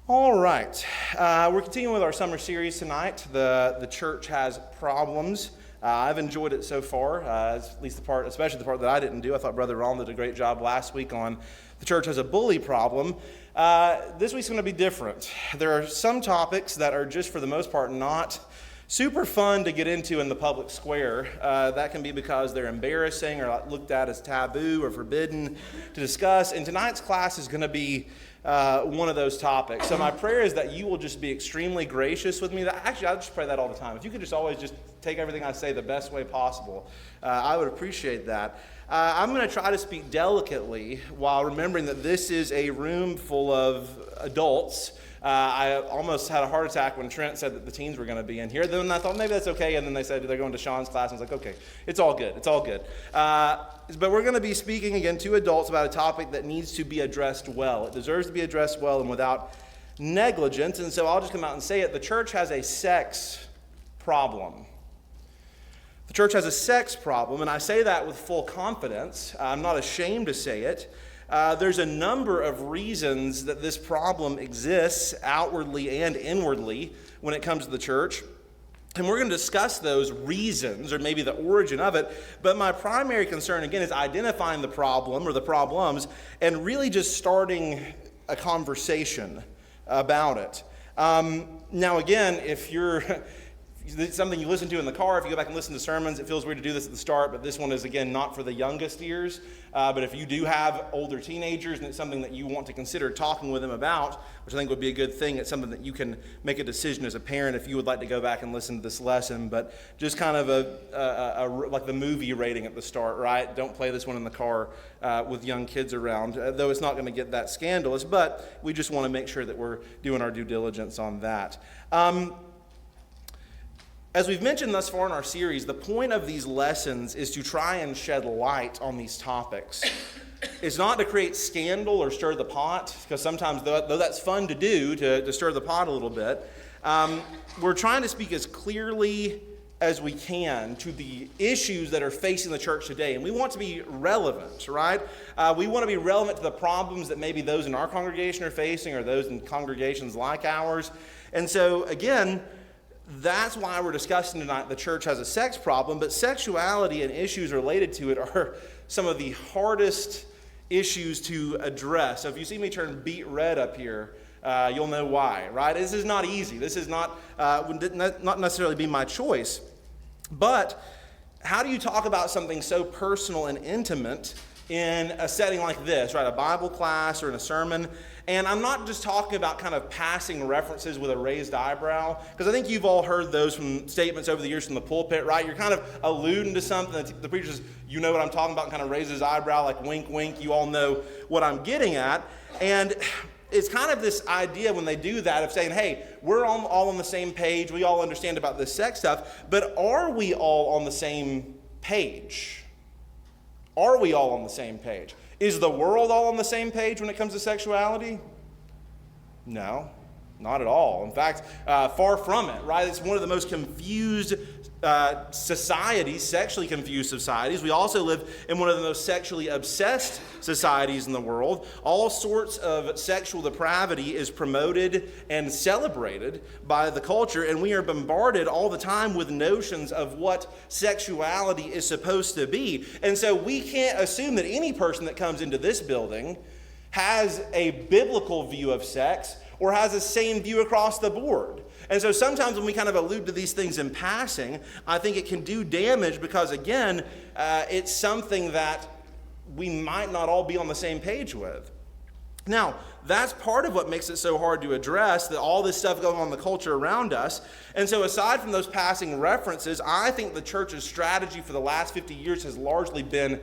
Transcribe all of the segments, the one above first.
All right, we're continuing with our summer series tonight. The church has problems. I've enjoyed it so far, at least especially the part that I didn't do. I thought Brother Ron did a great job last week on the church has a bully problem. This week's going to be different. There are some topics that are just for the most part not super fun to get into in the public square. That can be because they're embarrassing or looked at as taboo or forbidden to discuss. And tonight's class is going to be one of those topics. So my prayer is that you will just be extremely gracious with me. Actually, I just pray that all the time. If you could just always just take everything I say the best way possible, I would appreciate that. I'm going to try to speak delicately while remembering that this is a room full of adults. I almost had a heart attack when Trent said that the teens were going to be in here. Then I thought maybe that's okay, and then they said they're going to Sean's class, and I was like, okay, it's all good, it's all good. But we're going to be speaking again to adults about a topic that needs to be addressed well. It deserves to be addressed well and without negligence, and so I'll just come out and say it. The church has a sex problem. The church has a sex problem, and I say that with full confidence. I'm not ashamed to say it. There's a number of reasons that this problem exists outwardly and inwardly when it comes to the church. And we're going to discuss those reasons or maybe the origin of it. But my primary concern, again, is identifying the problem or the problems and really just starting a conversation about it. Now, again, if it's something you listen to in the car, if you go back and listen to sermons, it feels weird to do this at the start, but this one is, again, not for the youngest ears. But if you do have older teenagers and it's something that you want to consider talking with them about, which I think would be a good thing, it's something that you can make a decision as a parent if you would like to go back and listen to this lesson. But just kind of like the movie rating at the start, right? Don't play this one in the car with young kids around, though it's not going to get that scandalous. But we just want to make sure that we're doing our due diligence on that. As we've mentioned thus far in our series, the point of these lessons is to try and shed light on these topics. It's not to create scandal or stir the pot, because sometimes, though that's fun to do, to stir the pot a little bit, we're trying to speak as clearly as we can to the issues that are facing the church today. And we want to be relevant, right? We want to be relevant to the problems that maybe those in our congregation are facing or those in congregations like ours. And so, again, that's why we're discussing tonight the church has a sex problem, but sexuality and issues related to it are some of the hardest issues to address. So if you see me turn beet red up here, you'll know why, right? This is not easy. This is not necessarily be my choice. But how do you talk about something so personal and intimate in a setting like this, right? A Bible class or in a sermon. And I'm not just talking about kind of passing references with a raised eyebrow, because I think you've all heard those from statements over the years from the pulpit, right? You're kind of alluding to something. The preacher says, you know what I'm talking about, and kind of raises his eyebrow like wink, wink. You all know what I'm getting at. And it's kind of this idea when they do that of saying, hey, we're all on the same page. We all understand about this sex stuff. But are we all on the same page? Are we all on the same page? Is the world all on the same page when it comes to sexuality? No, not at all. In fact, far from it, right? It's one of the most confused societies, sexually confused societies. We also live in one of the most sexually obsessed societies in the world. All sorts of sexual depravity is promoted and celebrated by the culture, and we are bombarded all the time with notions of what sexuality is supposed to be. And so we can't assume that any person that comes into this building has a biblical view of sex or has the same view across the board. And so sometimes when we kind of allude to these things in passing, I think it can do damage because, again, it's something that we might not all be on the same page with. Now, that's part of what makes it so hard to address, that all this stuff going on in the culture around us. And so aside from those passing references, I think the church's strategy for the last 50 years has largely been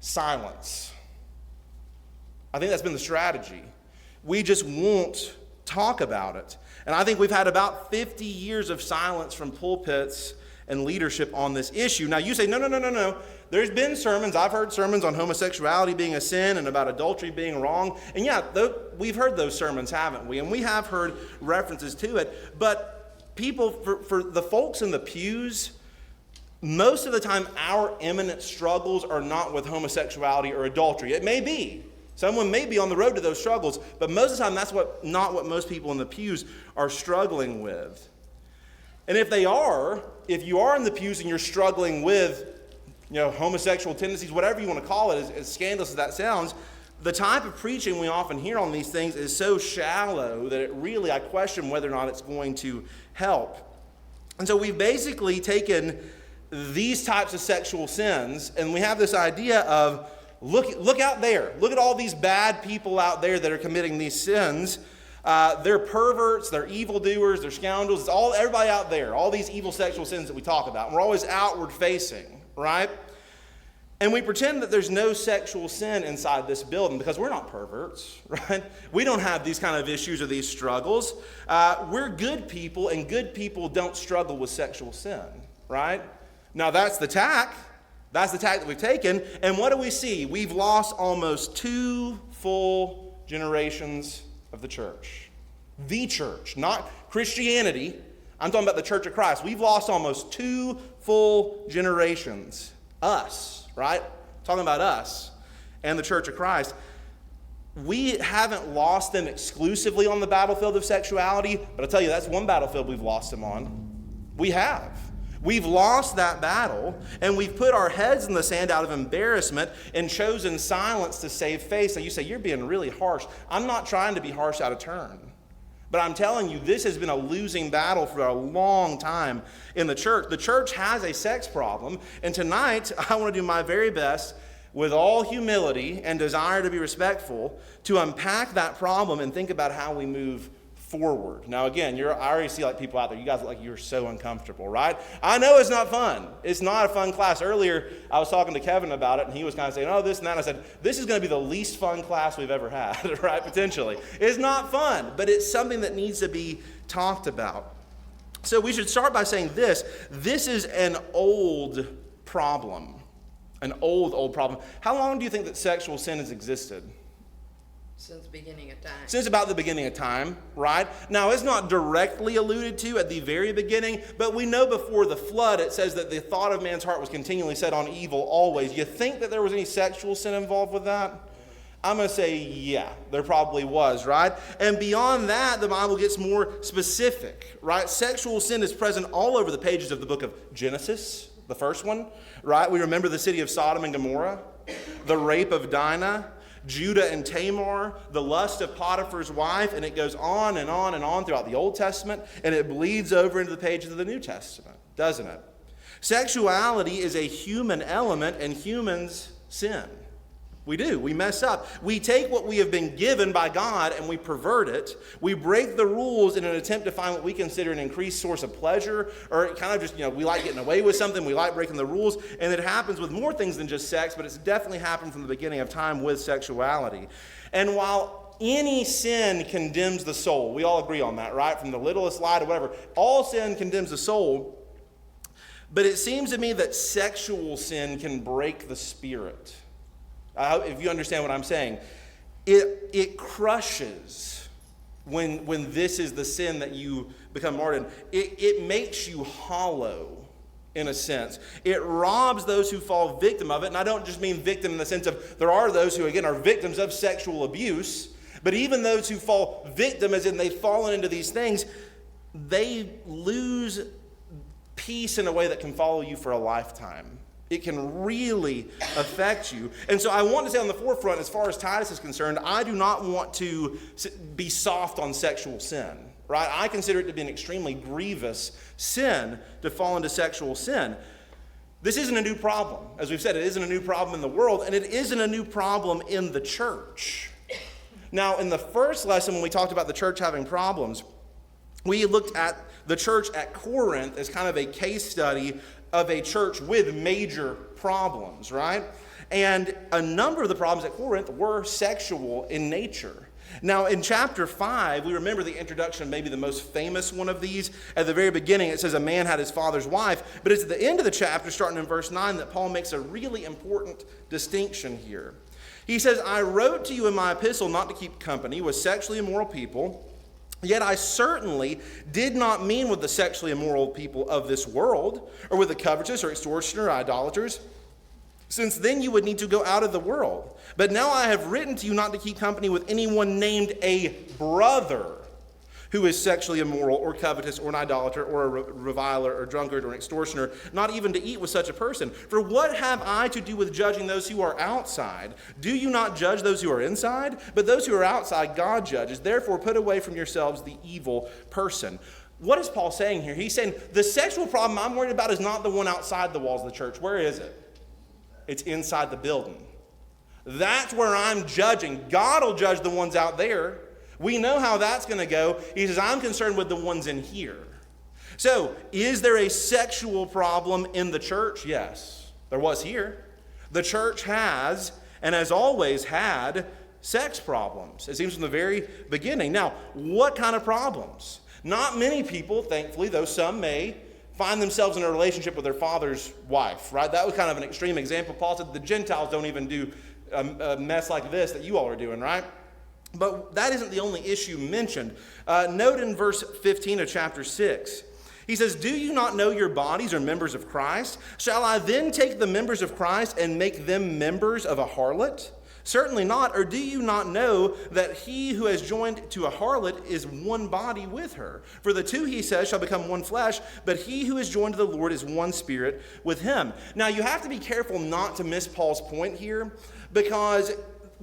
silence. I think that's been the strategy. We just won't talk about it. And I think we've had about 50 years of silence from pulpits and leadership on this issue. Now you say, no. There's been sermons. I've heard sermons on homosexuality being a sin and about adultery being wrong. And yeah, we've heard those sermons, haven't we? And we have heard references to it. But people, for the folks in the pews, most of the time our imminent struggles are not with homosexuality or adultery. It may be. Someone may be on the road to those struggles, but most of the time that's not what most people in the pews are struggling with. And if you are in the pews and you're struggling with, homosexual tendencies, whatever you want to call it, as scandalous as that sounds, the type of preaching we often hear on these things is so shallow that I question whether or not it's going to help. And so we've basically taken these types of sexual sins, and we have this idea of, look out there. Look at all these bad people out there that are committing these sins. They're perverts, they're evildoers, they're scoundrels. It's everybody out there, all these evil sexual sins that we talk about. And we're always outward facing, right? And we pretend that there's no sexual sin inside this building because we're not perverts, right? We don't have these kind of issues or these struggles. We're good people, and good people don't struggle with sexual sin, right? Now that's the tack. That's the tack that we've taken. And what do we see? We've lost almost 2 full generations of the church. The church, not Christianity. I'm talking about the Church of Christ. We've lost almost 2 full generations. Us, right? Talking about us and the Church of Christ. We haven't lost them exclusively on the battlefield of sexuality, but I'll tell you, that's one battlefield we've lost them on. We have. We've lost that battle, and we've put our heads in the sand out of embarrassment and chosen silence to save face. Now you say, you're being really harsh. I'm not trying to be harsh out of turn. But I'm telling you, this has been a losing battle for a long time in the church. The church has a sex problem, and tonight I want to do my very best, with all humility and desire to be respectful, to unpack that problem and think about how we move forward. Now again, I already see people out there, you guys look like you're so uncomfortable, right? I know it's not fun. It's not a fun class. Earlier, I was talking to Kevin about it, and he was kind of saying, this and that. And I said, this is going to be the least fun class we've ever had, right? Potentially. It's not fun, but it's something that needs to be talked about. So we should start by saying this. This is an old problem. An old problem. How long do you think that sexual sin has existed? Since the beginning of time. Since about the beginning of time, right? Now, it's not directly alluded to at the very beginning, but we know before the flood, it says that the thought of man's heart was continually set on evil always. You think that there was any sexual sin involved with that? I'm going to say, yeah, there probably was, right? And beyond that, the Bible gets more specific, right? Sexual sin is present all over the pages of the book of Genesis, the first one, right? We remember the city of Sodom and Gomorrah, the rape of Dinah, Judah and Tamar, the lust of Potiphar's wife, and it goes on and on and on throughout the Old Testament, and it bleeds over into the pages of the New Testament, doesn't it? Sexuality is a human element, and humans sin. We do. We mess up. We take what we have been given by God and we pervert it. We break the rules in an attempt to find what we consider an increased source of pleasure, or kind of just, we like getting away with something. We like breaking the rules. And it happens with more things than just sex, but it's definitely happened from the beginning of time with sexuality. And while any sin condemns the soul, we all agree on that, right? From the littlest lie to whatever, all sin condemns the soul. But it seems to me that sexual sin can break the spirit. If you understand what I'm saying, it crushes when this is the sin that you become martyred in. It makes you hollow, in a sense. It robs those who fall victim of it. And I don't just mean victim in the sense of there are those who, again, are victims of sexual abuse. But even those who fall victim, as in they've fallen into these things, they lose peace in a way that can follow you for a lifetime. It can really affect you. And so I want to say on the forefront, as far as Titus is concerned, I do not want to be soft on sexual sin, right? I consider it to be an extremely grievous sin to fall into sexual sin. This isn't a new problem. As we've said, it isn't a new problem in the world, and it isn't a new problem in the church. Now, in the first lesson, when we talked about the church having problems, we looked at the church at Corinth as kind of a case study of a church with major problems, right? And a number of the problems at Corinth were sexual in nature. Now, in chapter 5, we remember the introduction of maybe the most famous one of these. At the very beginning, it says a man had his father's wife. But it's at the end of the chapter, starting in verse 9, that Paul makes a really important distinction here. He says, I wrote to you in my epistle not to keep company with sexually immoral people, yet I certainly did not mean with the sexually immoral people of this world, or with the covetous, or extortioners, or idolaters, since then you would need to go out of the world. But now I have written to you not to keep company with anyone named a brother who is sexually immoral or covetous or an idolater or a reviler or drunkard or an extortioner, not even to eat with such a person. For what have I to do with judging those who are outside? Do you not judge those who are inside? But those who are outside, God judges. Therefore, put away from yourselves the evil person. What is Paul saying here? He's saying the sexual problem I'm worried about is not the one outside the walls of the church. Where is it? It's inside the building. That's where I'm judging. God will judge the ones out there. We know how that's going to go. He says, I'm concerned with the ones in here. So, is there a sexual problem in the church? Yes, there was here. The church has, and has always had, sex problems. It seems from the very beginning. Now, what kind of problems? Not many people, thankfully, though some may, find themselves in a relationship with their father's wife, right? That was kind of an extreme example. Paul said the Gentiles don't even do a mess like this that you all are doing, right? But that isn't the only issue mentioned. Note in verse 15 of chapter 6. He says, do you not know your bodies are members of Christ? Shall I then take the members of Christ and make them members of a harlot? Certainly not. Or do you not know that he who has joined to a harlot is one body with her? For the two, he says, shall become one flesh, but he who is joined to the Lord is one spirit with him. Now, you have to be careful not to miss Paul's point here, because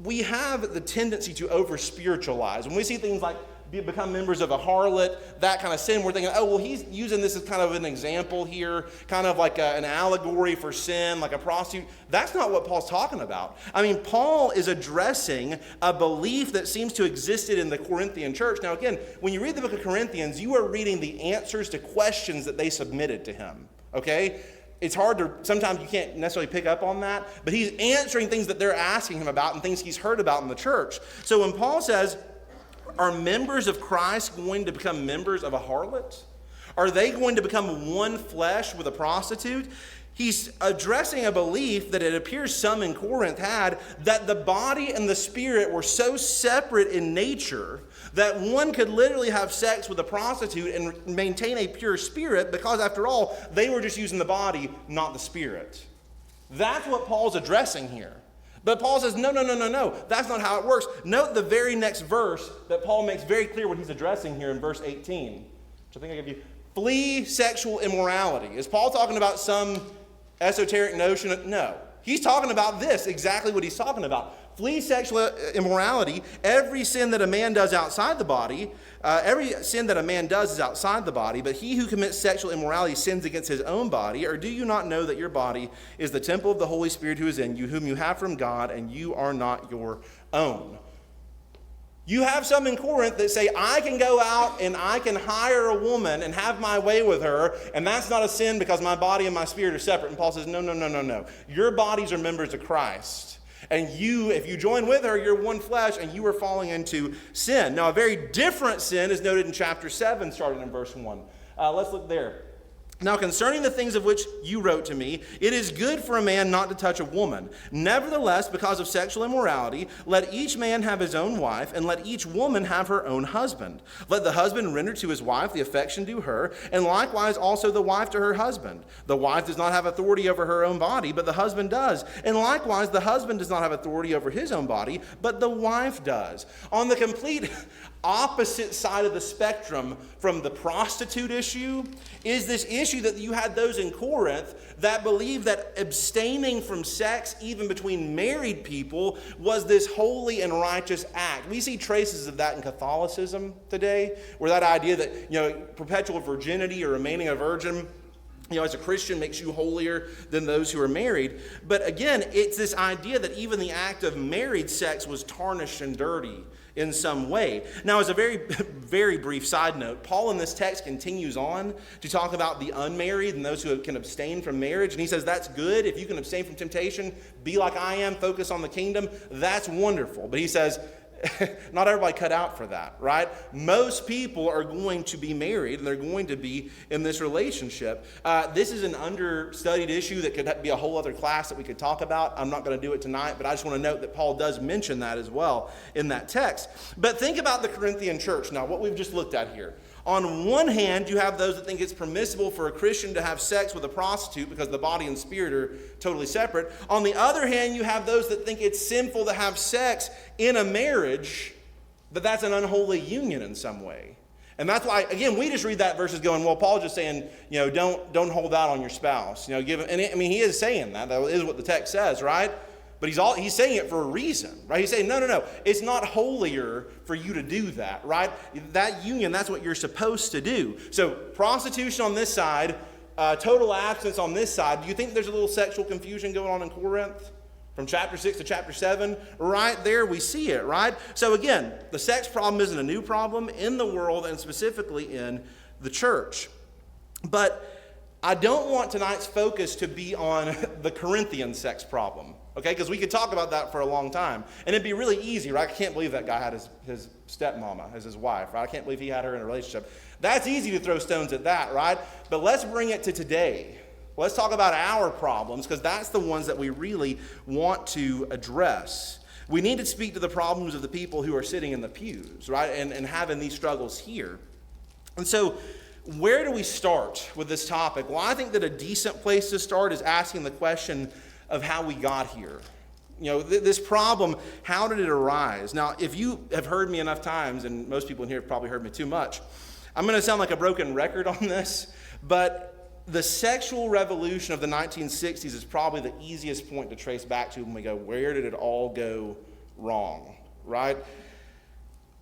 we have the tendency to over-spiritualize. When we see things like become members of a harlot, that kind of sin, we're thinking, oh, well, he's using this as kind of an example here, kind of like an allegory for sin, like a prostitute. That's not what Paul's talking about. I mean, Paul is addressing a belief that seems to have existed in the Corinthian church. Now, again, when you read the book of Corinthians, you are reading the answers to questions that they submitted to him, okay? It's hard to, sometimes you can't necessarily pick up on that, but he's answering things that they're asking him about and things he's heard about in the church. So when Paul says, are members of Christ going to become members of a harlot? Are they going to become one flesh with a prostitute? He's addressing a belief that it appears some in Corinth had, that the body and the spirit were so separate in nature that one could literally have sex with a prostitute and maintain a pure spirit, because after all, they were just using the body, not the spirit. That's what Paul's addressing here. But Paul says, no, that's not how it works. Note the very next verse that Paul makes very clear what he's addressing here in verse 18, which I think I gave you. Flee sexual immorality. Is Paul talking about some esoteric notion? No. He's talking about this, exactly what he's talking about. Flee sexual immorality. Every sin that a man does outside the body, every sin that a man does is outside the body, but he who commits sexual immorality sins against his own body. Or do you not know that your body is the temple of the Holy Spirit who is in you, whom you have from God, and you are not your own? You have some in Corinth that say, I can go out and I can hire a woman and have my way with her, and that's not a sin because my body and my spirit are separate. And Paul says, no. Your bodies are members of Christ. And you, if you join with her, you're one flesh, and you are falling into sin. Now, a very different sin is noted in chapter 7, starting in verse 1. Let's look there. Now, concerning the things of which you wrote to me, it is good for a man not to touch a woman. Nevertheless, because of sexual immorality, let each man have his own wife, and let each woman have her own husband. Let the husband render to his wife the affection due her, and likewise also the wife to her husband. The wife does not have authority over her own body, but the husband does. And likewise, the husband does not have authority over his own body, but the wife does. On the complete opposite side of the spectrum from the prostitute issue is this issue that you had those in Corinth that believed that abstaining from sex, even between married people, was this holy and righteous act. We see traces of that in Catholicism today, where that idea that, perpetual virginity or remaining a virgin, as a Christian makes you holier than those who are married. But again, it's this idea that even the act of married sex was tarnished and dirty in some way. Now, as a very, very brief side note, Paul in this text continues on to talk about the unmarried and those who can abstain from marriage. And he says, that's good. If you can abstain from temptation, be like I am, focus on the kingdom, that's wonderful. But he says, not everybody cut out for that, right? Most people are going to be married and they're going to be in this relationship. This is an understudied issue that could be a whole other class that we could talk about. I'm not going to do it tonight, but I just want to note that Paul does mention that as well in that text. But think about the Corinthian church now, what we've just looked at here. On one hand, you have those that think it's permissible for a Christian to have sex with a prostitute because the body and spirit are totally separate. On the other hand, you have those that think it's sinful to have sex in a marriage, but that's an unholy union in some way. And that's why, again, we just read that verse as going, well, Paul's just saying, don't hold out on your spouse. He is saying that. That is what the text says, right? But he's saying it for a reason, right? He's saying, no. It's not holier for you to do that, right? That union, that's what you're supposed to do. So prostitution on this side, total abstinence on this side. Do you think there's a little sexual confusion going on in Corinth? From chapter 6 to chapter 7, right there we see it, right? So again, the sex problem isn't a new problem in the world and specifically in the church. But I don't want tonight's focus to be on the Corinthian sex problem, okay? Because we could talk about that for a long time. And it'd be really easy, right? I can't believe that guy had his stepmama as his wife, right? I can't believe he had her in a relationship. That's easy to throw stones at that, right? But let's bring it to today. Let's talk about our problems, because that's the ones that we really want to address. We need to speak to the problems of the people who are sitting in the pews, right? And having these struggles here. And so, where do we start with this topic? Well, I think that a decent place to start is asking the question of how we got here. This problem, how did it arise? Now, if you have heard me enough times, and most people in here have probably heard me too much, I'm going to sound like a broken record on this, but the sexual revolution of the 1960s is probably the easiest point to trace back to when we go, where did it all go wrong, right?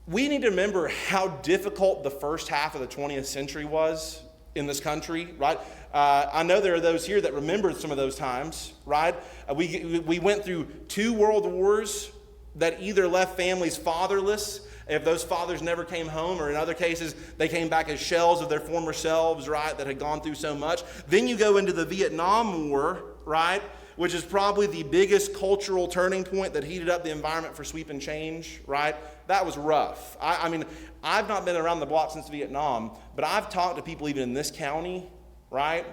We need to remember how difficult the first half of the 20th century was in this country, right? I know there are those here that remember some of those times, right? We went through 2 world wars that either left families fatherless, if those fathers never came home, or in other cases, they came back as shells of their former selves, right, that had gone through so much. Then you go into the Vietnam War, right, which is probably the biggest cultural turning point that heated up the environment for sweep and change, right? That was rough. I mean, I've not been around the block since Vietnam, but I've talked to people even in this county, right,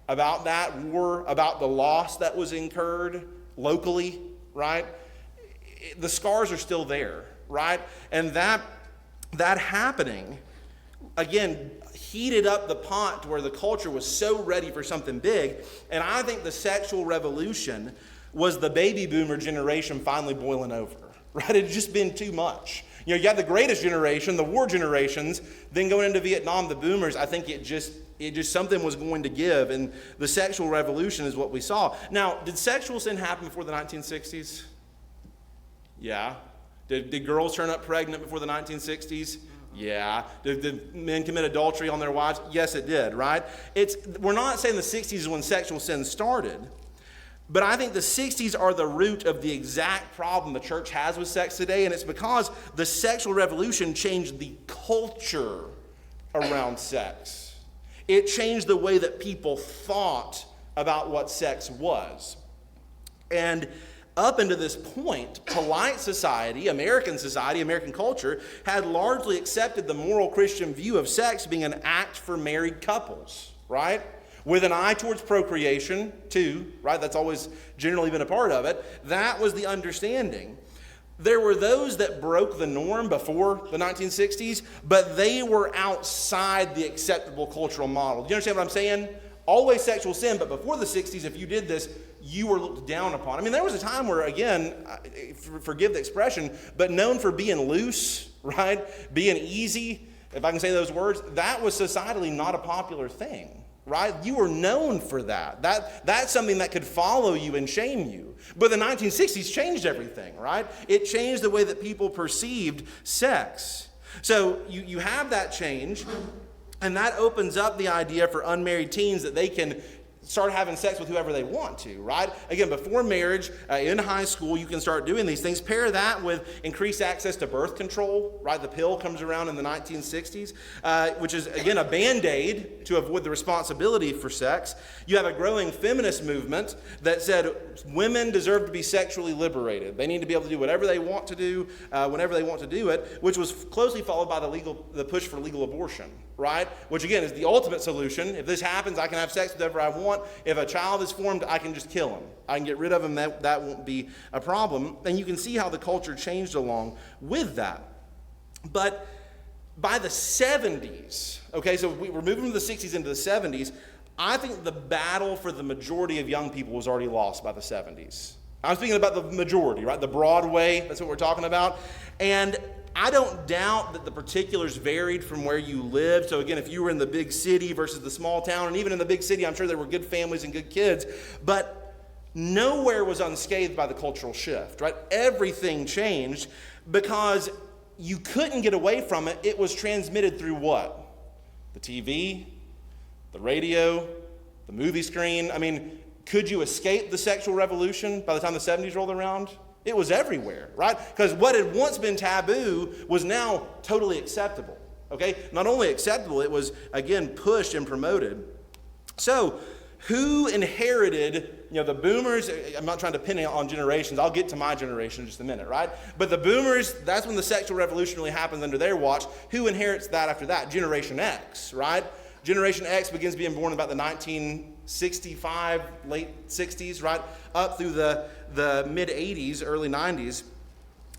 about that war, about the loss that was incurred locally, right? The scars are still there, right? And that happening, again, heated up the pot to where the culture was so ready for something big. And I think the sexual revolution was the baby boomer generation finally boiling over, right? It had just been too much. You had the greatest generation, the war generations, then going into Vietnam, the boomers. I think it just something was going to give, and the sexual revolution is what we saw. Now, did sexual sin happen before the 1960s? Yeah. Did girls turn up pregnant before the 1960s? Yeah. Did men commit adultery on their wives? Yes, it did, right? We're not saying the 60s is when sexual sin started, but I think the 60s are the root of the exact problem the church has with sex today, and it's because the sexual revolution changed the culture around sex. It changed the way that people thought about what sex was. And up until this point, polite society, American culture, had largely accepted the moral Christian view of sex being an act for married couples, right? With an eye towards procreation, too, right? That's always generally been a part of it. That was the understanding. There were those that broke the norm before the 1960s, but they were outside the acceptable cultural model. Do you understand what I'm saying? Always sexual sin, but before the 60s, if you did this, you were looked down upon. I mean, there was a time where, again, forgive the expression, but known for being loose, right? Being easy, if I can say those words, that was societally not a popular thing, right? You were known for that. That's something that could follow you and shame you. But the 1960s changed everything, right? It changed the way that people perceived sex. So you have that change, and that opens up the idea for unmarried teens that they can start having sex with whoever they want to, right? Again, before marriage, in high school, you can start doing these things. Pair that with increased access to birth control, right? The pill comes around in the 1960s, which is, again, a Band-Aid to avoid the responsibility for sex. You have a growing feminist movement that said women deserve to be sexually liberated. They need to be able to do whatever they want to do, whenever they want to do it, which was closely followed by the push for legal abortion, right? Which, again, is the ultimate solution. If this happens, I can have sex with whoever I want. If a child is formed, I can just kill him. I can get rid of him. That won't be a problem. And you can see how the culture changed along with that. But by the 70s, okay, so we're moving from the 60s into the 70s, I think the battle for the majority of young people was already lost by the 70s. I'm speaking about the majority, right? The Broadway, that's what we're talking about. And I don't doubt that the particulars varied from where you lived. So again, if you were in the big city versus the small town, and even in the big city, I'm sure there were good families and good kids, but nowhere was unscathed by the cultural shift, right? Everything changed because you couldn't get away from it. It was transmitted through what? The TV, the radio, the movie screen. I mean, could you escape the sexual revolution by the time the 70s rolled around? It was everywhere, right? Because what had once been taboo was now totally acceptable, okay? Not only acceptable, it was, again, pushed and promoted. So, who inherited, the boomers? I'm not trying to pin it on generations. I'll get to my generation in just a minute, right? But the boomers, that's when the sexual revolution really happens under their watch. Who inherits that after that? Generation X, right? Generation X begins being born about the 1965, late 60s, right? Up through the mid-80s, early 90s.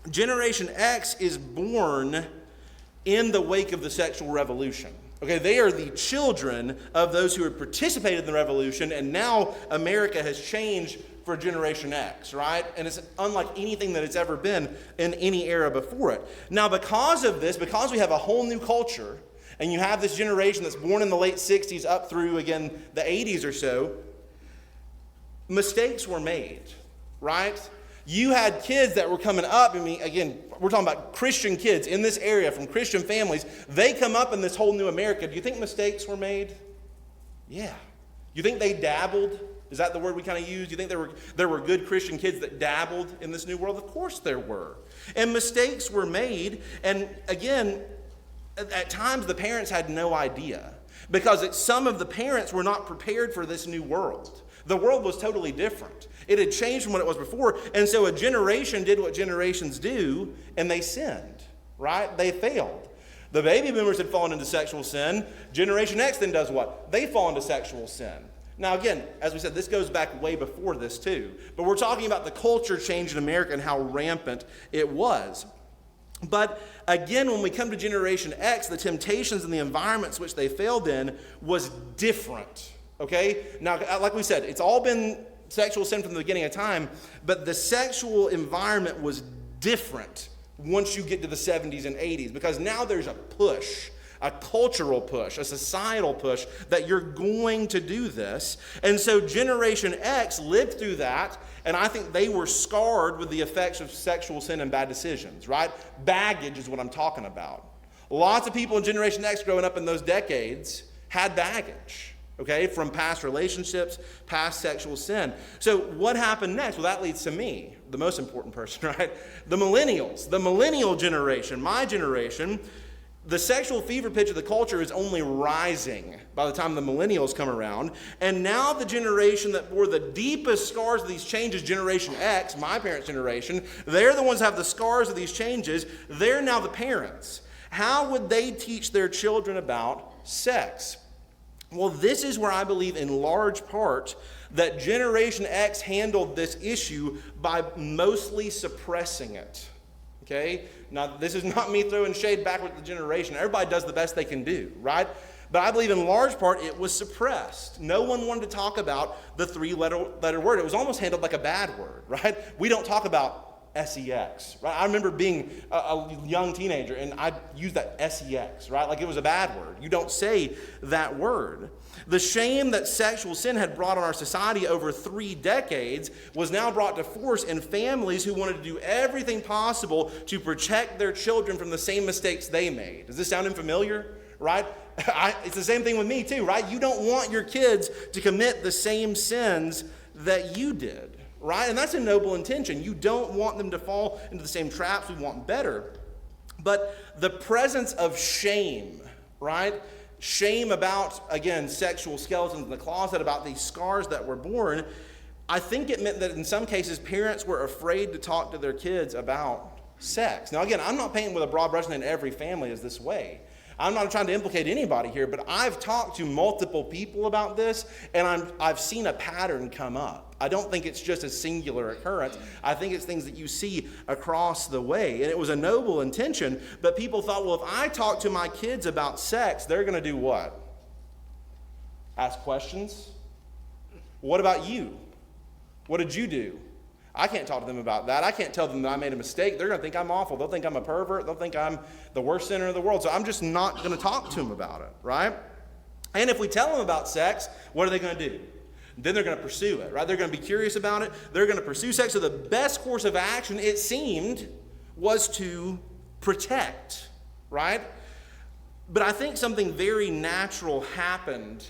Generation X is born in the wake of the sexual revolution. Okay, they are the children of those who had participated in the revolution, and now America has changed for Generation X, right? And it's unlike anything that it's ever been in any era before it. Now, because of this, because we have a whole new culture, and you have this generation that's born in the late 60s up through, again, the 80s or so, mistakes were made, right? You had kids that were coming up. I mean, again, we're talking about Christian kids in this area from Christian families. They come up in this whole new America. Do you think mistakes were made? Yeah. You think they dabbled? Is that the word we kind of use? Do you think there were good Christian kids that dabbled in this new world? Of course there were. And mistakes were made. And again, at times the parents had no idea because some of the parents were not prepared for this new world. The world was totally different. It had changed from what it was before. And so a generation did what generations do, and they sinned, right? They failed. The baby boomers had fallen into sexual sin. Generation X then does what? They fall into sexual sin. Now again, as we said, this goes back way before this too. But we're talking about the culture change in America and how rampant it was. But again, when we come to Generation X, the temptations and the environments which they failed in was different. Okay? Now, like we said, it's all been sexual sin from the beginning of time, but the sexual environment was different once you get to the 70s and 80s, because now there's a push, a cultural push, a societal push that you're going to do this. And so Generation X lived through that, and I think they were scarred with the effects of sexual sin and bad decisions, right? Baggage is what I'm talking about. Lots of people in Generation X growing up in those decades had baggage. Okay, from past relationships, past sexual sin. So what happened next? Well, that leads to me, the most important person, right? The millennials, the millennial generation, my generation. The sexual fever pitch of the culture is only rising by the time the millennials come around. And now the generation that bore the deepest scars of these changes, Generation X, my parents' generation, they're the ones that have the scars of these changes. They're now the parents. How would they teach their children about sex? Well, this is where I believe in large part that Generation X handled this issue by mostly suppressing it. Okay? Now, this is not me throwing shade back with the generation. Everybody does the best they can do, right? But I believe in large part it was suppressed. No one wanted to talk about the three-letter word. It was almost handled like a bad word, right? We don't talk about sex, right? I remember being a young teenager and I used that sex, right? Like it was a bad word. You don't say that word. The shame that sexual sin had brought on our society over 3 decades was now brought to force in families who wanted to do everything possible to protect their children from the same mistakes they made. Does this sound familiar? right? It's the same thing with me too, right? You don't want your kids to commit the same sins that you did, right? And that's a noble intention. You don't want them to fall into the same traps. We want better. But the presence of shame, right? Shame about, again, sexual skeletons in the closet, about these scars that were born, I think it meant that in some cases parents were afraid to talk to their kids about sex. Now, again, I'm not painting with a broad brush and every family is this way. I'm not trying to implicate anybody here, but I've talked to multiple people about this, and I've seen a pattern come up. I don't think it's just a singular occurrence. I think it's things that you see across the way. And it was a noble intention, but people thought, well, if I talk to my kids about sex, they're going to do what? Ask questions? What about you? What did you do? I can't talk to them about that. I can't tell them that I made a mistake. They're going to think I'm awful. They'll think I'm a pervert. They'll think I'm the worst sinner in the world. So I'm just not going to talk to them about it, right? And if we tell them about sex, what are they going to do? Then they're going to pursue it, right? They're going to be curious about it. They're going to pursue sex. So the best course of action, it seemed, was to protect, right? But I think something very natural happened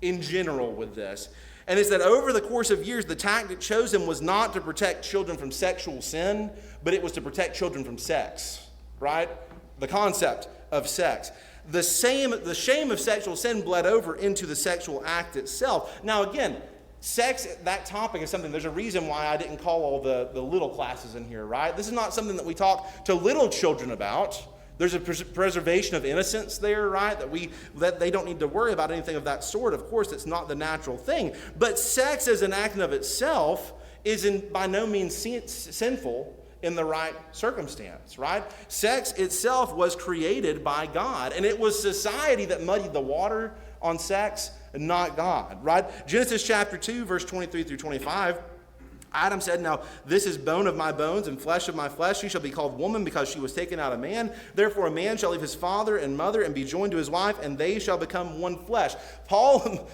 in general with this. And it's that over the course of years, the tactic chosen was not to protect children from sexual sin, but it was to protect children from sex, right? The concept of sex. The shame of sexual sin bled over into the sexual act itself. Now again, sex, that topic is something, there's a reason why I didn't call all the little classes in here, right? This is not something that we talk to little children about. There's a preservation of innocence there, right? That they don't need to worry about anything of that sort. Of course, it's not the natural thing. But sex as an act in of itself is by no means sinful in the right circumstance, right? Sex itself was created by God, and it was society that muddied the water on sex, and not God, right? Genesis chapter 2, verse 23 through 25. Adam said, now this is bone of my bones and flesh of my flesh. She shall be called woman because she was taken out of man. Therefore a man shall leave his father and mother and be joined to his wife, and they shall become one flesh. Paul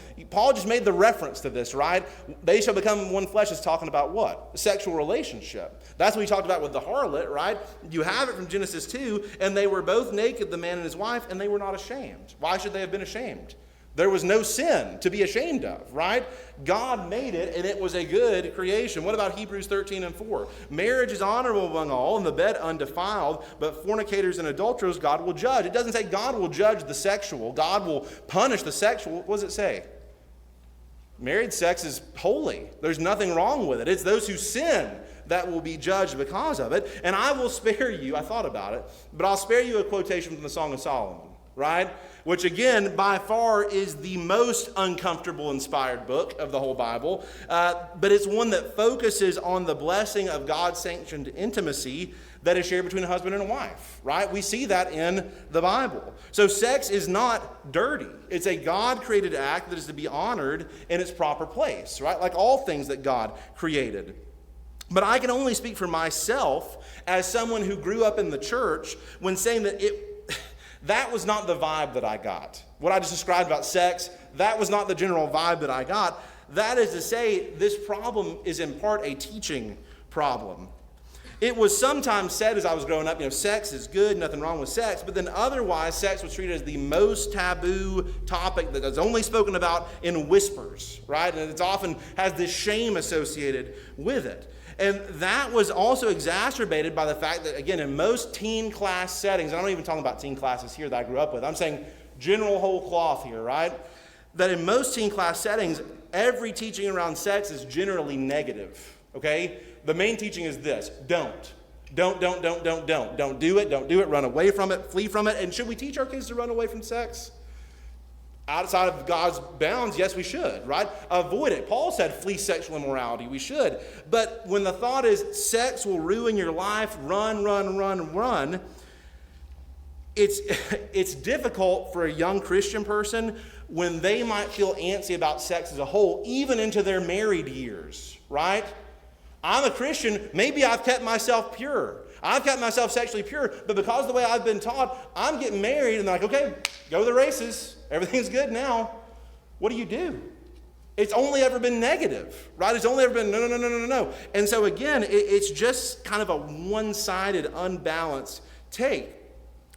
just made the reference to this, right? They shall become one flesh is talking about what? A sexual relationship. That's what he talked about with the harlot, right? You have it from Genesis 2, and they were both naked, the man and his wife, and they were not ashamed. Why should they have been ashamed? There was no sin to be ashamed of, right? God made it, and it was a good creation. What about Hebrews 13 and 4? Marriage is honorable among all, and the bed undefiled, but fornicators and adulterers God will judge. It doesn't say God will judge the sexual. God will punish the sexual. What does it say? Married sex is holy. There's nothing wrong with it. It's those who sin that will be judged because of it. And I will spare you, I thought about it, but I'll spare you a quotation from the Song of Solomon, right? Which again, by far is the most uncomfortable inspired book of the whole Bible. But it's one that focuses on the blessing of God-sanctioned intimacy that is shared between a husband and a wife, right? We see that in the Bible. So sex is not dirty. It's a God-created act that is to be honored in its proper place, right? Like all things that God created. But I can only speak for myself as someone who grew up in the church when saying that that was not the vibe that I got. What I just described about sex, that was not the general vibe that I got. That is to say, this problem is in part a teaching problem. It was sometimes said as I was growing up, sex is good, nothing wrong with sex, but then otherwise sex was treated as the most taboo topic that is only spoken about in whispers, right? And it often has this shame associated with it. And that was also exacerbated by the fact that, again, in most teen class settings, I'm not even talking about teen classes here that I grew up with, I'm saying general whole cloth here, right? That in most teen class settings, every teaching around sex is generally negative, okay? The main teaching is this: don't. Don't do it, run away from it, flee from it. And should we teach our kids to run away from sex? Outside of God's bounds, yes, we should, right? Avoid it. Paul said flee sexual immorality. We should. But when the thought is sex will ruin your life, run, it's difficult for a young Christian person when they might feel antsy about sex as a whole, even into their married years, right? I'm a Christian. Maybe I've kept myself pure. I've kept myself sexually pure, but because of the way I've been taught, I'm getting married and they're like, okay, go to the races. Everything's good now. What do? It's only ever been negative, right? It's only ever been no. And so again, it's just kind of a one-sided, unbalanced take.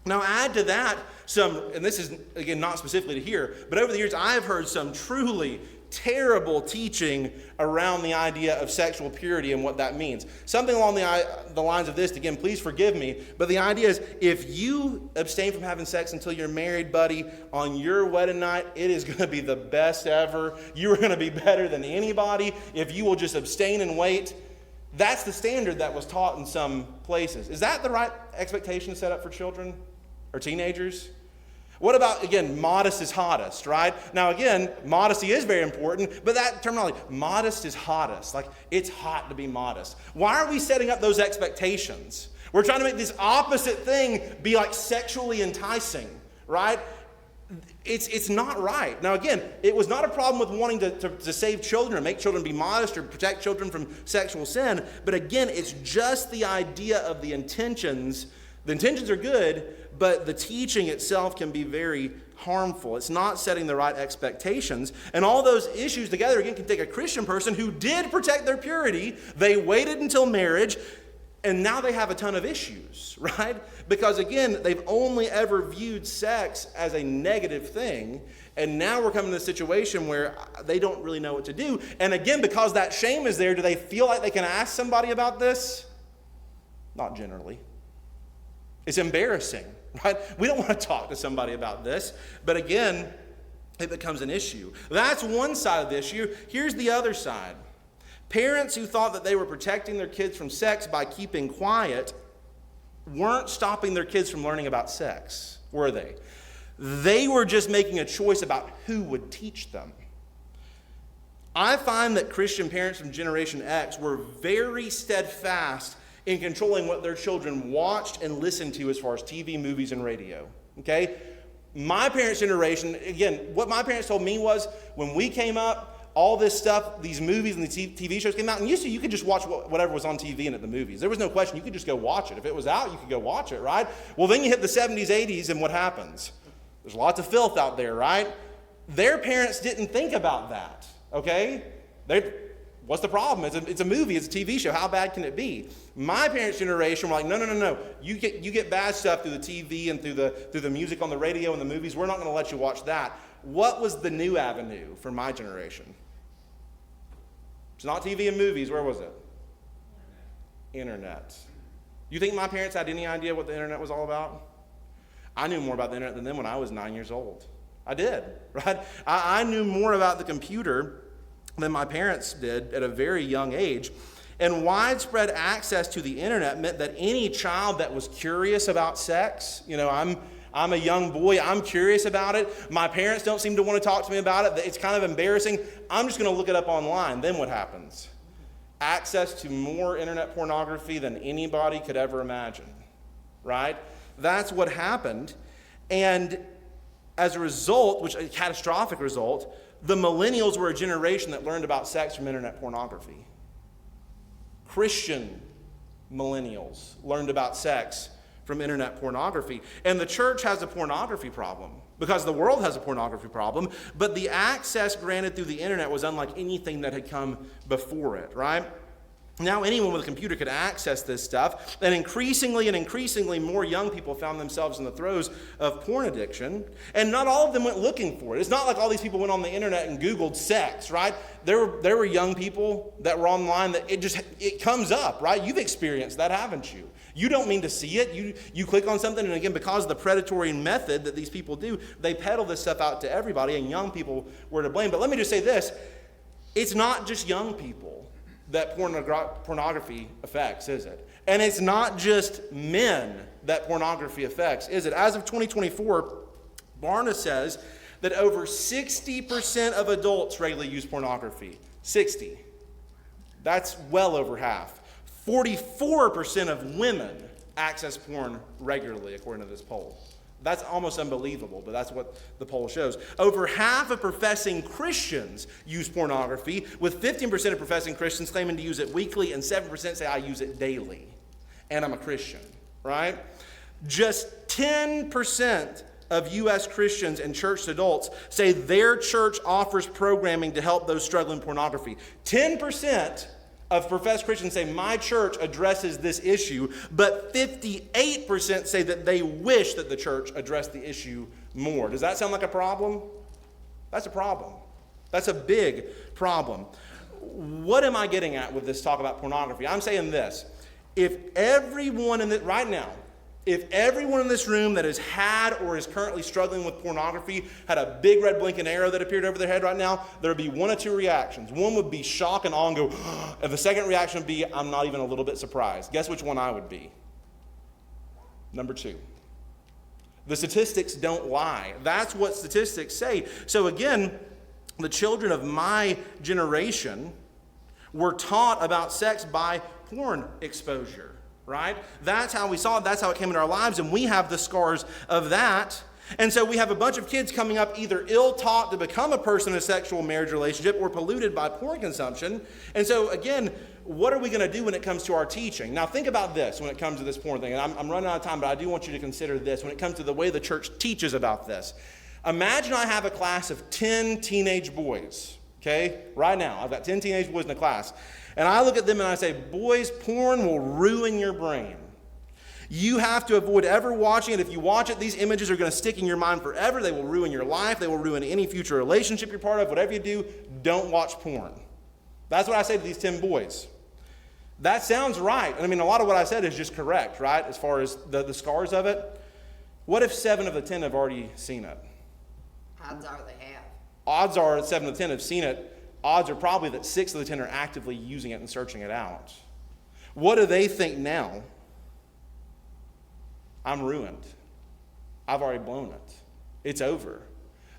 Now add to that some, and this is, again, not specifically to here, but over the years I have heard some truly terrible teaching around the idea of sexual purity and what that means. Something along the lines of this, again, please forgive me, but the idea is if you abstain from having sex until you're married, buddy, on your wedding night, it is going to be the best ever. You are going to be better than anybody if you will just abstain and wait. That's the standard that was taught in some places. Is that the right expectation set up for children or teenagers? What about, again, modest is hottest, right? Now, again, modesty is very important, but that terminology, modest is hottest. Like, it's hot to be modest. Why are we setting up those expectations? We're trying to make this opposite thing be like sexually enticing, right? It's not right. Now, again, it was not a problem with wanting to save children or make children be modest or protect children from sexual sin, but again, it's just the idea of the intentions. The intentions are good, but the teaching itself can be very harmful. It's not setting the right expectations. And all those issues together, again, can take a Christian person who did protect their purity. They waited until marriage, and now they have a ton of issues, right? Because, again, they've only ever viewed sex as a negative thing, and now we're coming to a situation where they don't really know what to do. And, again, because that shame is there, do they feel like they can ask somebody about this? Not generally. It's embarrassing, right? We don't want to talk to somebody about this. But again, it becomes an issue. That's one side of the issue. Here's the other side. Parents who thought that they were protecting their kids from sex by keeping quiet weren't stopping their kids from learning about sex, were they? They were just making a choice about who would teach them. I find that Christian parents from Generation X were very steadfast in controlling what their children watched and listened to as far as TV, movies, and radio. Okay? My parents' generation, again, what my parents told me was when we came up, all this stuff, these movies and the TV shows came out, and used to you could just watch whatever was on TV and at the movies. There was no question. You could just go watch it. If it was out, you could go watch it, right? Well, then you hit the 70s, 80s, and what happens? There's lots of filth out there, right? Their parents didn't think about that, okay? What's the problem? It's a movie. It's a TV show. How bad can it be? My parents' generation were like, no. You get bad stuff through the TV and through the music on the radio and the movies. We're not going to let you watch that. What was the new avenue for my generation? It's not TV and movies. Where was it? Internet. You think my parents had any idea what the internet was all about? I knew more about the internet than them when I was 9 years old. I did, right? I knew more about the computer than my parents did at a very young age. And widespread access to the internet meant that any child that was curious about sex, I'm a young boy, I'm curious about it. My parents don't seem to want to talk to me about it. It's kind of embarrassing. I'm just going to look it up online. Then what happens? Access to more internet pornography than anybody could ever imagine, right? That's what happened. And as a result, which is a catastrophic result, the millennials were a generation that learned about sex from internet pornography. Christian millennials learned about sex from internet pornography. And the church has a pornography problem because the world has a pornography problem, but the access granted through the internet was unlike anything that had come before it, right? Now anyone with a computer could access this stuff, and increasingly more young people found themselves in the throes of porn addiction, and not all of them went looking for it. It's not like all these people went on the internet and Googled sex, right? There were young people that were online that it comes up, right? You've experienced that, haven't you? You don't mean to see it. You click on something, and again, because of the predatory method that these people do, they peddle this stuff out to everybody, and young people were to blame. But let me just say this. It's not just young people that pornography affects, is it? And it's not just men that pornography affects, is it? As of 2024, Barna says that over 60% of adults regularly use pornography. 60. That's well over half. 44% of women access porn regularly, according to this poll. That's almost unbelievable, but that's what the poll shows. Over half of professing Christians use pornography, with 15% of professing Christians claiming to use it weekly, and 7% say, I use it daily, and I'm a Christian, right? Just 10% of U.S. Christians and church adults say their church offers programming to help those struggling with pornography. 10% of professed Christians say, my church addresses this issue, but 58% say that they wish that the church addressed the issue more. Does that sound like a problem? That's a problem. That's a big problem. What am I getting at with this talk about pornography? I'm saying this. If everyone right now, if everyone in this room that has had or is currently struggling with pornography had a big red blinking arrow that appeared over their head right now, there would be one of two reactions. One would be shock and awe and go, and the second reaction would be, I'm not even a little bit surprised. Guess which one I would be? Number 2. The statistics don't lie. That's what statistics say. So again, the children of my generation were taught about sex by porn exposure, right? That's how we saw it. That's how it came into our lives, and we have the scars of that. And so we have a bunch of kids coming up either ill-taught to become a person in a sexual marriage relationship or polluted by porn consumption. And so again, what are we going to do when it comes to our teaching? Now think about this when it comes to this porn thing. And I'm running out of time, but I do want you to consider this when it comes to the way the church teaches about this. Imagine I have a class of 10 teenage boys, okay? Right now, I've got 10 teenage boys in the class. And I look at them and I say, boys, porn will ruin your brain. You have to avoid ever watching it. If you watch it, these images are going to stick in your mind forever. They will ruin your life. They will ruin any future relationship you're part of. Whatever you do, don't watch porn. That's what I say to these 10 boys. That sounds right. I mean, a lot of what I said is just correct, right, as far as the scars of it. What if 7 of the 10 have already seen it? Odds are they have. Odds are that 7 of the 10 have seen it. Odds are probably that 6 of the 10 are actively using it and searching it out. What do they think now? I'm ruined. I've already blown it. It's over.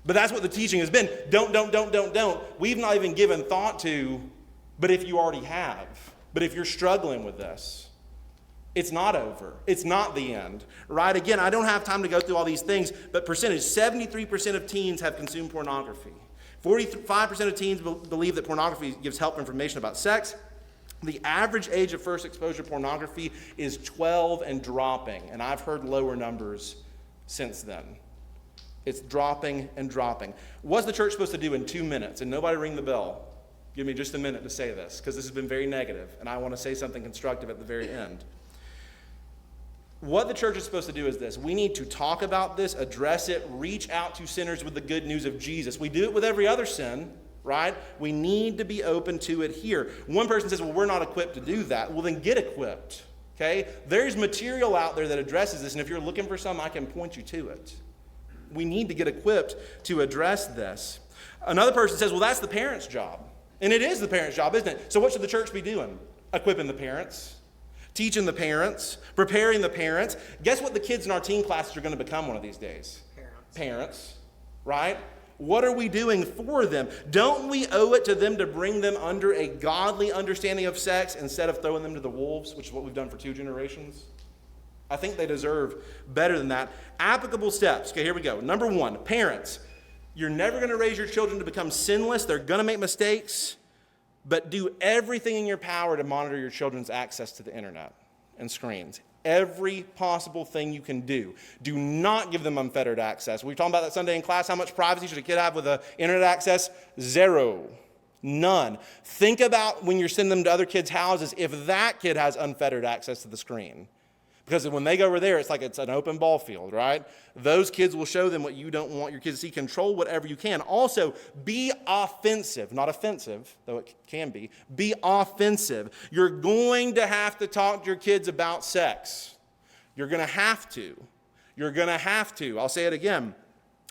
But that's what the teaching has been. Don't. We've not even given thought to, but if you already have, but if you're struggling with this, it's not over. It's not the end, right? Again, I don't have time to go through all these things, but percentage, 73% of teens have consumed pornography. 45% of teens believe that pornography gives helpful information about sex. The average age of first exposure to pornography is 12 and dropping, and I've heard lower numbers since then. It's dropping and dropping. What's the church supposed to do in 2 minutes? And nobody ring the bell. Give me just a minute to say this, because this has been very negative, and I want to say something constructive at the very end. What the church is supposed to do is this. We need to talk about this, address it, reach out to sinners with the good news of Jesus. We do it with every other sin, right? We need to be open to it here. One person says, well, we're not equipped to do that. Well, then get equipped, okay? There's material out there that addresses this, and if you're looking for some, I can point you to it. We need to get equipped to address this. Another person says, well, that's the parents' job. And it is the parents' job, isn't it? So what should the church be doing? Equipping the parents. Teaching the parents, preparing the parents. Guess what the kids in our teen classes are going to become one of these days? Parents, right? What are we doing for them? Don't we owe it to them to bring them under a godly understanding of sex instead of throwing them to the wolves, which is what we've done for 2 generations? I think they deserve better than that. Applicable steps. Okay, here we go. Number 1, parents. You're never going to raise your children to become sinless. They're going to make mistakes. But do everything in your power to monitor your children's access to the internet and screens. Every possible thing you can do. Do not give them unfettered access. We were talking about that Sunday in class. How much privacy should a kid have with internet access? 0. None. Think about when you're sending them to other kids' houses if that kid has unfettered access to the screen. Because when they go over there, it's like it's an open ball field, right? Those kids will show them what you don't want your kids to see. Control whatever you can. Also, be offensive. Not offensive, though it can be. Be offensive. You're going to have to talk to your kids about sex. You're going to have to. You're going to have to. I'll say it again.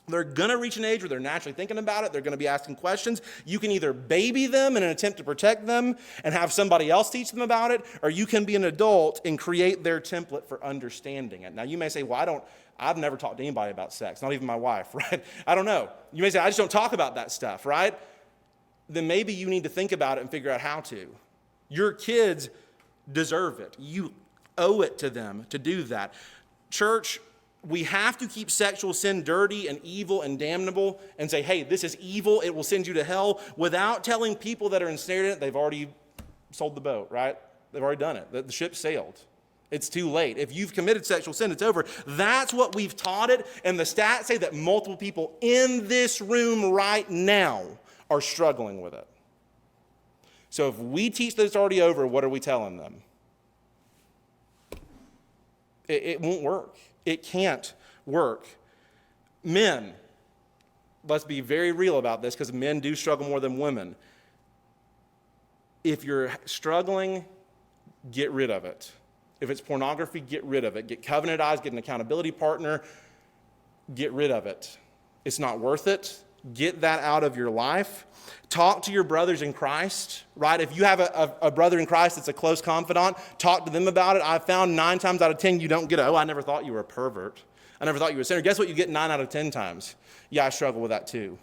They're going to reach an age where they're naturally thinking about it. They're going to be asking questions. You can either baby them in an attempt to protect them and have somebody else teach them about it, or you can be an adult and create their template for understanding it. Now, you may say, well, I've never talked to anybody about sex, not even my wife, right? I don't know. You may say, I just don't talk about that stuff, right? Then maybe you need to think about it and figure out how to. Your kids deserve it. You owe it to them to do that. Church, we have to keep sexual sin dirty and evil and damnable and say, hey, this is evil, it will send you to hell, without telling people that are ensnared in it they've already sold the boat, right? They've already done it. The ship sailed. It's too late. If you've committed sexual sin, it's over. That's what we've taught it, and the stats say that multiple people in this room right now are struggling with it. So if we teach that it's already over, what are we telling them? It won't work. It can't work. Men, let's be very real about this because men do struggle more than women. If you're struggling, get rid of it. If it's pornography, get rid of it. Get covenant eyes, get an accountability partner, get rid of it. It's not worth it. Get that out of your life. Talk to your brothers in Christ, right? If you have a brother in Christ that's a close confidant, talk to them about it. I've found 9 times out of 10 you don't get, oh, I never thought you were a pervert. I never thought you were a sinner. Guess what? You get 9 out of 10 times. Yeah, I struggle with that too.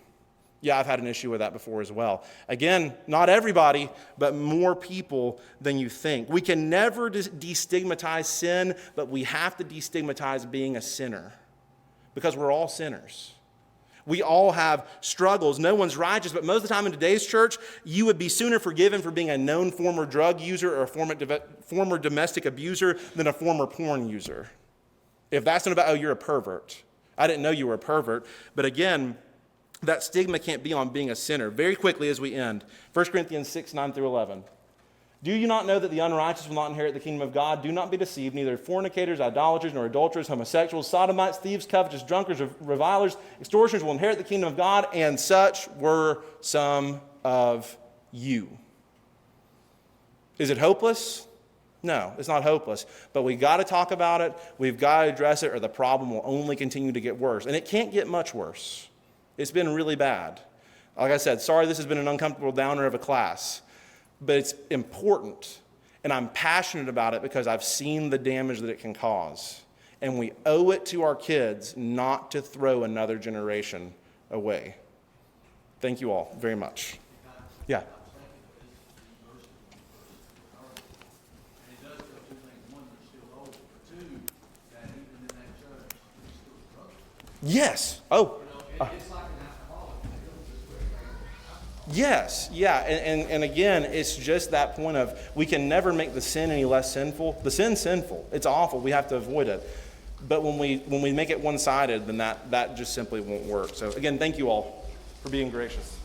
Yeah, I've had an issue with that before as well. Again, not everybody, but more people than you think. We can never destigmatize sin, but we have to destigmatize being a sinner because we're all sinners. We all have struggles. No one's righteous, but most of the time in today's church, you would be sooner forgiven for being a known former drug user or a former domestic abuser than a former porn user. If that's not about, oh, you're a pervert. I didn't know you were a pervert. But again, that stigma can't be on being a sinner. Very quickly as we end, 1 Corinthians 6, 9 through 11. Do you not know that the unrighteous will not inherit the kingdom of God? Do not be deceived. Neither fornicators, idolaters, nor adulterers, homosexuals, sodomites, thieves, covetous, drunkards, revilers, extortioners will inherit the kingdom of God, and such were some of you. Is it hopeless? No, it's not hopeless. But we got to talk about it. We've got to address it, or the problem will only continue to get worse. And it can't get much worse. It's been really bad. Like I said, sorry this has been an uncomfortable downer of a class. But it's important, and I'm passionate about it because I've seen the damage that it can cause. And we owe it to our kids not to throw another generation away. Thank you all very much. Yeah. Yes. Oh. Yes, yeah, and again, it's just that point of we can never make the sin any less sinful. The sin's sinful. It's awful. We have to avoid it. But when we make it one-sided, then that just simply won't work. So again, thank you all for being gracious.